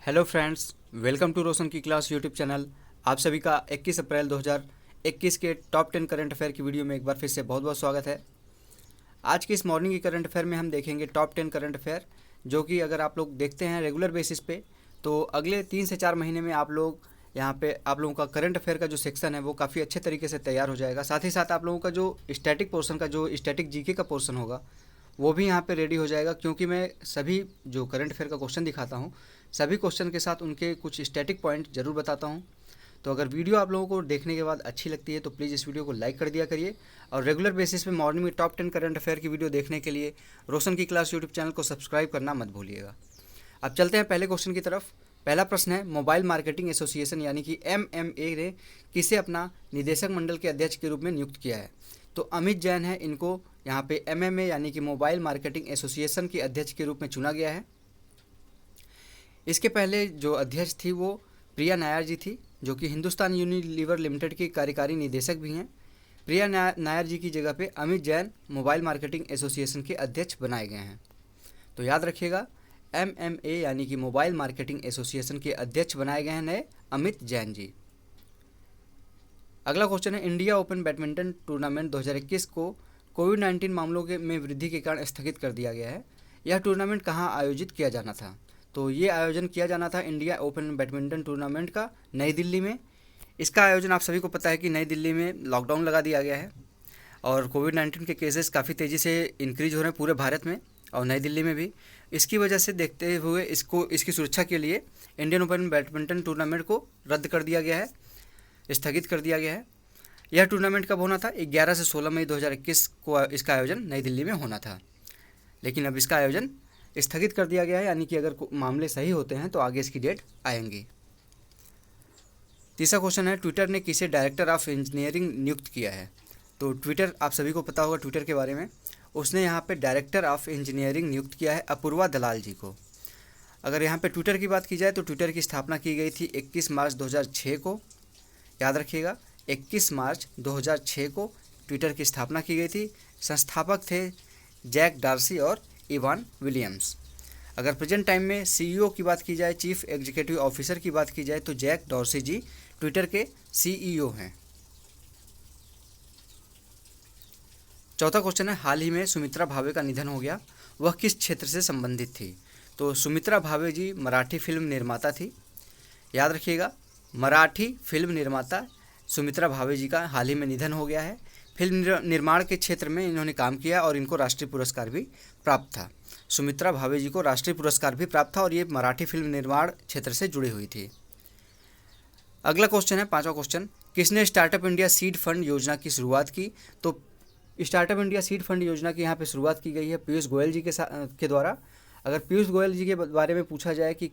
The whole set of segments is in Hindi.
हेलो फ्रेंड्स, वेलकम टू रोशन की क्लास यूट्यूब चैनल। आप सभी का 21 अप्रैल 2021 के टॉप 10 करंट अफेयर की वीडियो में एक बार फिर से बहुत बहुत स्वागत है। आज की इस मॉर्निंग की करंट अफेयर में हम देखेंगे टॉप 10 करंट अफेयर, जो कि अगर आप लोग देखते हैं रेगुलर बेसिस पे तो अगले 3 से 4 महीने में आप लोग यहाँ पे आप लोगों का करंट अफेयर का जो सेक्शन है वो काफ़ी अच्छे तरीके से तैयार हो जाएगा। साथ ही साथ आप लोगों का जो स्टैटिक पोर्शन का जो स्टैटिक जीके का पोर्शन होगा वो भी यहाँ पे रेडी हो जाएगा, क्योंकि मैं सभी जो करंट अफेयर का क्वेश्चन दिखाता हूँ सभी क्वेश्चन के साथ उनके कुछ स्टैटिक पॉइंट जरूर बताता हूँ। तो अगर वीडियो आप लोगों को देखने के बाद अच्छी लगती है तो प्लीज़ इस वीडियो को लाइक कर दिया करिए, और रेगुलर बेसिस पे मॉर्निंग में टॉप 10 करंट अफेयर की वीडियो देखने के लिए रोशन की क्लास यूट्यूब चैनल को सब्सक्राइब करना मत भूलिएगा। अब चलते हैं पहले क्वेश्चन की तरफ। पहला प्रश्न है, मोबाइल मार्केटिंग एसोसिएशन यानी कि MMA ने किसे अपना निदेशक मंडल के अध्यक्ष के रूप में नियुक्त किया है? तो अमित जैन है, इनको यहाँ पे MMA यानी कि मोबाइल मार्केटिंग एसोसिएशन के अध्यक्ष के रूप में चुना गया है। इसके पहले जो अध्यक्ष थी वो प्रिया नायर जी थी, जो कि हिंदुस्तान यूनिलीवर लिमिटेड की कार्यकारी निदेशक भी हैं। प्रिया नायर जी की जगह पे Amit Jain mobile marketing association के अध्यक्ष बनाए गए हैं। तो याद रखिएगा, MMA यानी कि मोबाइल मार्केटिंग एसोसिएशन के अध्यक्ष बनाए गए हैं नए अमित जैन जी। अगला क्वेश्चन है, इंडिया ओपन बैडमिंटन टूर्नामेंट 2021 को कोविड-19 मामलों के में वृद्धि के कारण स्थगित कर दिया गया है। यह टूर्नामेंट कहाँ आयोजित किया जाना था? तो ये आयोजन किया जाना था इंडिया ओपन बैडमिंटन टूर्नामेंट का नई दिल्ली में। इसका आयोजन आप सभी को पता है कि नई दिल्ली में लॉकडाउन लगा दिया गया है और कोविड-19 के केसेस काफ़ी तेज़ी से इंक्रीज हो रहे हैं पूरे भारत में और नई दिल्ली में भी। इसकी वजह से देखते हुए इसकी सुरक्षा के लिए इंडियन ओपन बैडमिंटन टूर्नामेंट को रद्द कर दिया गया है, स्थगित कर दिया गया है। यह टूर्नामेंट कब होना था? 11 से 16 मई 2021 को इसका आयोजन नई दिल्ली में होना था, लेकिन अब इसका आयोजन स्थगित कर दिया गया है, यानी कि अगर मामले सही होते हैं तो आगे इसकी डेट आएंगी। तीसरा क्वेश्चन है, ट्विटर ने किसे डायरेक्टर ऑफ इंजीनियरिंग नियुक्त किया है? तो ट्विटर, आप सभी को पता होगा ट्विटर के बारे में, उसने यहाँ पे डायरेक्टर ऑफ इंजीनियरिंग नियुक्त किया है अपूर्वा दलाल जी को। अगर यहाँ पे ट्विटर की बात की जाए तो ट्विटर की स्थापना की गई थी 21 मार्च 2006 को। याद रखिएगा, 21 मार्च 2006 को ट्विटर की स्थापना की गई थी। संस्थापक थे जैक डार्सी और इवान विलियम्स। अगर प्रेजेंट टाइम में CEO की बात की जाए, चीफ एग्जीक्यूटिव ऑफिसर की बात की जाए, तो जैक डॉर्सी जी ट्विटर के CEO हैं। चौथा क्वेश्चन है, हाल ही में सुमित्रा भावे का निधन हो गया, वह किस क्षेत्र से संबंधित थी? तो सुमित्रा भावे जी मराठी फिल्म निर्माता थी। याद रखिएगा, मराठी फिल्म निर्माता सुमित्रा भावे जी का हाल ही में निधन हो गया है। फिल्म निर्माण के क्षेत्र में इन्होंने काम किया और इनको राष्ट्रीय पुरस्कार भी प्राप्त था। सुमित्रा भावे जी को राष्ट्रीय पुरस्कार भी प्राप्त था और ये मराठी फिल्म निर्माण क्षेत्र से जुड़ी हुई थी। अगला क्वेश्चन है, पांचवा क्वेश्चन, किसने स्टार्टअप इंडिया सीड फंड योजना की शुरुआत की? तो स्टार्टअप इंडिया सीड फंड योजना की यहाँ पे शुरुआत की गई है पीयूष गोयल जी के द्वारा। अगर पीयूष गोयल जी के बारे में पूछा जाए कि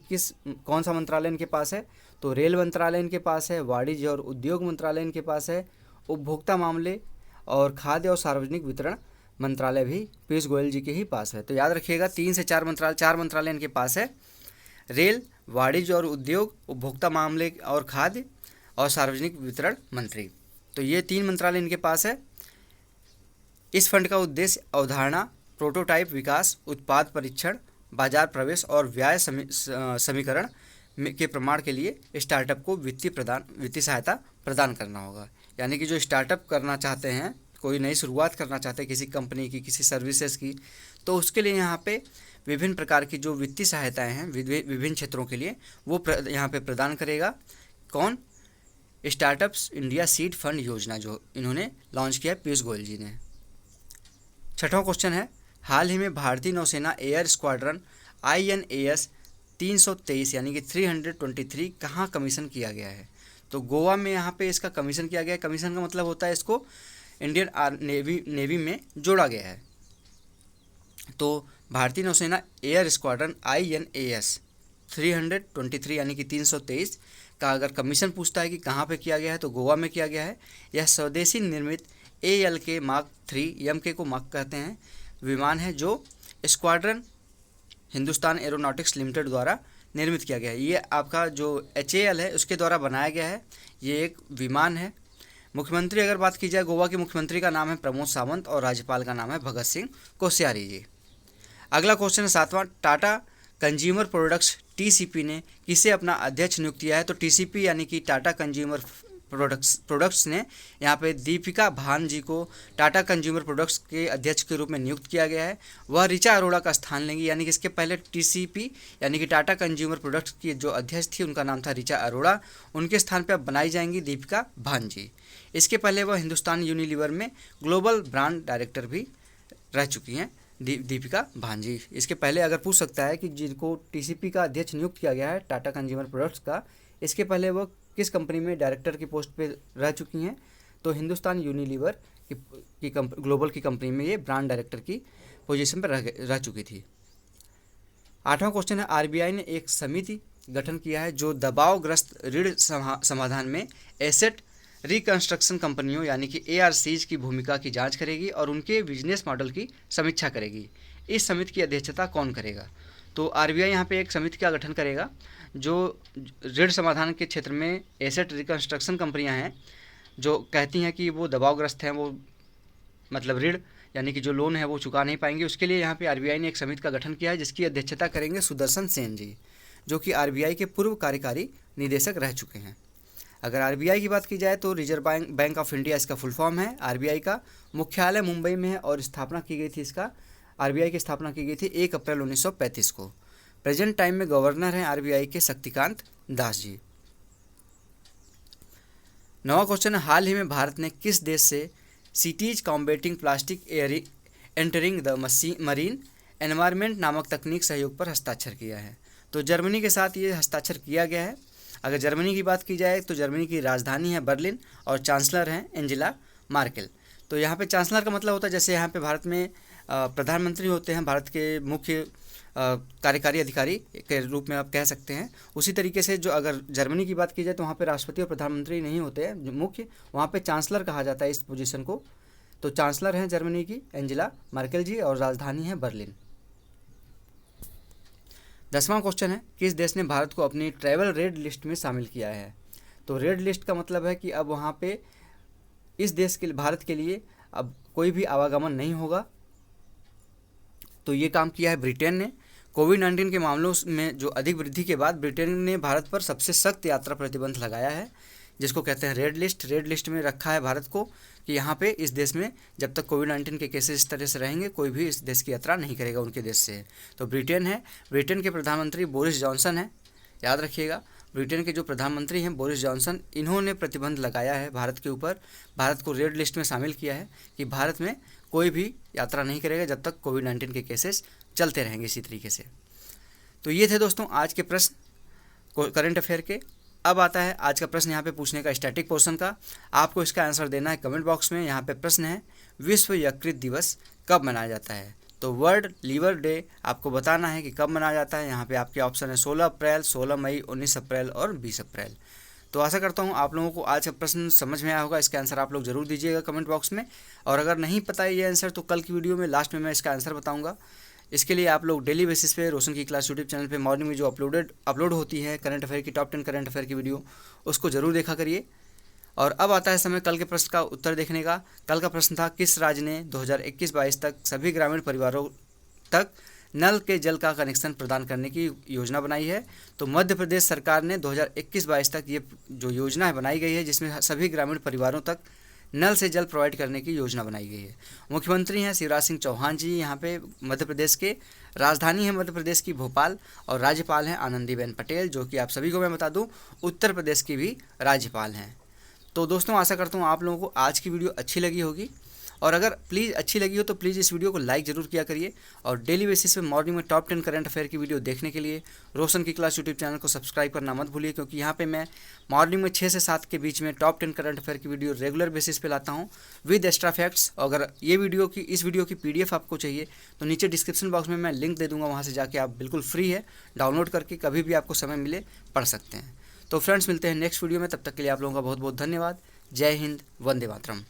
कौन सा मंत्रालय इनके पास है, तो रेल मंत्रालय इनके पास है, वाणिज्य और उद्योग मंत्रालय इनके पास है, उपभोक्ता मामले और खाद्य और सार्वजनिक वितरण मंत्रालय भी पीयूष गोयल जी के ही पास है। तो याद रखिएगा, 3 से 4 मंत्रालय इनके पास है, रेल, वाणिज्य और उद्योग, उपभोक्ता मामले और खाद्य और सार्वजनिक वितरण मंत्री। तो ये 3 मंत्रालय इनके पास है। इस फंड का उद्देश्य अवधारणा, प्रोटोटाइप विकास, उत्पाद परीक्षण, बाजार प्रवेश और व्यय समीकरण के प्रमाण के लिए स्टार्टअप को वित्तीय सहायता प्रदान करना होगा। यानी कि जो स्टार्टअप करना चाहते हैं, कोई नई शुरुआत करना चाहते हैं किसी कंपनी की, किसी सर्विसेज की, तो उसके लिए यहाँ पे विभिन्न प्रकार की जो वित्तीय सहायताएं हैं विभिन्न क्षेत्रों के लिए वो यहाँ पे प्रदान करेगा। कौन? स्टार्टअप्स इंडिया सीड फंड योजना जो इन्होंने लॉन्च किया है पीयूष गोयल जी ने। छठवां क्वेश्चन है, हाल ही में भारतीय नौसेना एयर स्क्वाड्रन INAS 323 यानी कि 323 कहाँ कमीशन किया गया है? तो गोवा में यहाँ पे इसका कमीशन किया गया है। कमीशन का मतलब होता है इसको इंडियन नेवी में जोड़ा गया है। तो भारतीय नौसेना एयर स्क्वाड्रन INAS 323 यानी कि 323 का अगर कमीशन पूछता है कि कहाँ पे किया गया है, तो गोवा में किया गया है। यह स्वदेशी निर्मित ALK मार्क 3 MK को मार्क कहते हैं विमान है, जो स्क्वाड्रन हिंदुस्तान एरोनॉटिक्स लिमिटेड द्वारा निर्मित किया गया है। ये आपका जो HAL है उसके द्वारा बनाया गया है, ये एक विमान है। मुख्यमंत्री अगर बात की जाए, गोवा के मुख्यमंत्री का नाम है प्रमोद सावंत और राज्यपाल का नाम है भगत सिंह कोश्यारी जी। अगला क्वेश्चन है 7वां, टाटा कंज्यूमर प्रोडक्ट्स टीसीपी ने किसे अपना अध्यक्ष नियुक्त किया है। तो टीसीपी यानी कि टाटा कंज्यूमर प्रोडक्ट्स ने यहाँ पे दीपिका भान जी को टाटा कंज्यूमर प्रोडक्ट्स के अध्यक्ष के रूप में नियुक्त किया गया है। वह ऋचा अरोड़ा का स्थान लेंगी, यानी कि इसके पहले टीसीपी यानी कि टाटा कंज्यूमर प्रोडक्ट्स की जो अध्यक्ष थी उनका नाम था ऋचा अरोड़ा, उनके स्थान पर अब बनाई जाएंगी दीपिका भान जी। इसके पहले वह हिंदुस्तान यूनिलीवर में ग्लोबल ब्रांड डायरेक्टर भी रह चुकी हैं दीपिका भान जी। इसके पहले अगर पूछ सकता है कि जिनको टीसीपी का अध्यक्ष नियुक्त किया गया है टाटा कंज्यूमर प्रोडक्ट्स का, इसके पहले वो किस कंपनी में डायरेक्टर की पोस्ट पे रह चुकी हैं, तो हिंदुस्तान यूनिलीवर की ग्लोबल की कंपनी में ये ब्रांड डायरेक्टर की पोजीशन पर रह चुकी थी। 8वां क्वेश्चन है, आरबीआई ने एक समिति गठन किया है जो दबावग्रस्त ऋण समाधान में एसेट रिकंस्ट्रक्शन कंपनियों यानी कि ARCs की भूमिका की जांच करेगी और उनके बिजनेस मॉडल की समीक्षा करेगी। इस समिति की अध्यक्षता कौन करेगा? तो आरबीआई यहाँ पे एक समिति का गठन करेगा जो ऋण समाधान के क्षेत्र में एसेट रिकंस्ट्रक्शन कंपनियां हैं जो कहती हैं कि वो दबावग्रस्त हैं, वो मतलब ऋण यानी कि जो लोन है वो चुका नहीं पाएंगे। उसके लिए यहाँ पे आरबीआई ने एक समिति का गठन किया है जिसकी अध्यक्षता करेंगे सुदर्शन सेन जी, जो कि आरबीआई के पूर्व कार्यकारी निदेशक रह चुके हैं। अगर आरबीआई की बात की जाए तो रिजर्व बैंक ऑफ इंडिया इसका फुल फॉर्म है। आरबीआई का मुख्यालय मुंबई में है और स्थापना की गई थी आरबीआई की स्थापना की गई थी 1 अप्रैल 1935 को। प्रेजेंट टाइम में गवर्नर हैं आरबीआई के शक्तिकांत दास जी। 9वां क्वेश्चन है, हाल ही में भारत ने किस देश से cities combating plastic entering the marine environment नामक तकनीक सहयोग पर हस्ताक्षर किया है? तो जर्मनी के साथ ये हस्ताक्षर किया गया है। अगर जर्मनी की बात की जाए तो जर्मनी की राजधानी है बर्लिन और चांसलर हैं एंजेला मार्केल। तो यहाँ पे चांसलर का मतलब होता है जैसे यहाँ पे भारत में प्रधानमंत्री होते हैं, भारत के मुख्य कार्यकारी अधिकारी के रूप में आप कह सकते हैं। उसी तरीके से जो अगर जर्मनी की बात की जाए तो वहाँ पे राष्ट्रपति और प्रधानमंत्री नहीं होते हैं जो मुख्य, वहाँ पे चांसलर कहा जाता है इस पोजीशन को। तो चांसलर हैं जर्मनी की एंजेला मार्केल जी और राजधानी है बर्लिन। 10वां क्वेश्चन है, किस देश ने भारत को अपनी ट्रैवल रेड लिस्ट में शामिल किया है? तो रेड लिस्ट का मतलब है कि अब वहाँ पे इस देश के भारत के लिए अब कोई भी आवागमन नहीं होगा। तो ये काम किया है ब्रिटेन ने। कोविड-19 के मामलों में जो अधिक वृद्धि के बाद ब्रिटेन ने भारत पर सबसे सख्त यात्रा प्रतिबंध लगाया है, जिसको कहते हैं रेड लिस्ट। रेड लिस्ट में रखा है भारत को कि यहाँ पे इस देश में जब तक कोविड-19 के केसेस इस तरह से रहेंगे कोई भी इस देश की यात्रा नहीं करेगा उनके देश से। तो ब्रिटेन है, ब्रिटेन के प्रधानमंत्री बोरिस जॉनसन हैं, याद रखिएगा। ब्रिटेन के जो प्रधानमंत्री हैं बोरिस जॉनसन, इन्होंने प्रतिबंध लगाया है भारत के ऊपर, भारत को रेड लिस्ट में शामिल किया है कि भारत में कोई भी यात्रा नहीं करेगा जब तक कोविड-19 के केसेस चलते रहेंगे इसी तरीके से। तो ये थे दोस्तों आज के प्रश्न करंट अफेयर के। अब आता है आज का प्रश्न यहाँ पे पूछने का स्टैटिक पोर्शन का। आपको इसका आंसर देना है कमेंट बॉक्स में। यहाँ पे प्रश्न है, विश्व यकृत दिवस कब मनाया जाता है? तो वर्ल्ड लीवर डे आपको बताना है कि कब मनाया जाता है। यहाँ पे आपके ऑप्शन है 16 अप्रैल, 16 मई, 19 अप्रैल और 20 अप्रैल। तो आशा करता हूँ आप लोगों को आज का प्रश्न समझ में आया होगा। इसका आंसर आप लोग जरूर दीजिएगा कमेंट बॉक्स में, और अगर नहीं पता है ये आंसर तो कल की वीडियो में लास्ट में मैं इसका आंसर बताऊँगा। इसके लिए आप लोग डेली बेसिस पे रोशन की क्लास यूट्यूब चैनल पे मॉर्निंग में जो अपलोड होती है करंट अफेयर की टॉप 10 करंट अफेयर की वीडियो, उसको जरूर देखा करिए। और अब आता है समय कल के प्रश्न का उत्तर देखने का। कल का प्रश्न था, किस राज्य ने 2021-22 तक सभी ग्रामीण परिवारों तक नल के जल का कनेक्शन प्रदान करने की योजना बनाई है? तो मध्य प्रदेश सरकार ने 2021-22 तक ये जो योजना है बनाई गई है, जिसमें सभी ग्रामीण परिवारों तक नल से जल प्रोवाइड करने की योजना बनाई गई है। मुख्यमंत्री हैं शिवराज सिंह चौहान जी यहाँ पे मध्य प्रदेश के। राजधानी है मध्य प्रदेश की भोपाल, और राज्यपाल हैं आनंदीबेन पटेल, जो कि आप सभी को मैं बता दूं उत्तर प्रदेश की भी राज्यपाल हैं। तो दोस्तों आशा करता हूँ आप लोगों को आज की वीडियो अच्छी लगी होगी, और अगर प्लीज़ अच्छी लगी हो तो प्लीज़ इस वीडियो को लाइक ज़रूर किया करिए। और डेली बेसिस पे मॉर्निंग में टॉप 10 करंट अफेयर की वीडियो देखने के लिए रोशन की क्लास यूट्यूब चैनल को सब्सक्राइब करना मत भूलिए, क्योंकि यहाँ पे मैं मॉर्निंग में 6 से 7 के बीच में टॉप 10 करंट अफेयर की वीडियो रेगुलर बेसिस पे लाता हूँ विद एक्स्ट्रा फैक्ट्स। अगर इस वीडियो की PDF आपको चाहिए तो नीचे डिस्क्रिप्शन बॉक्स में मैं लिंक दे दूँगा, वहाँ से जाके आप बिल्कुल फ्री है डाउनलोड करके कभी भी आपको समय मिले पढ़ सकते हैं। तो फ्रेंड्स मिलते हैं नेक्स्ट वीडियो में, तब तक के लिए आप लोगों का बहुत बहुत धन्यवाद। जय हिंद, वंदे मातरम।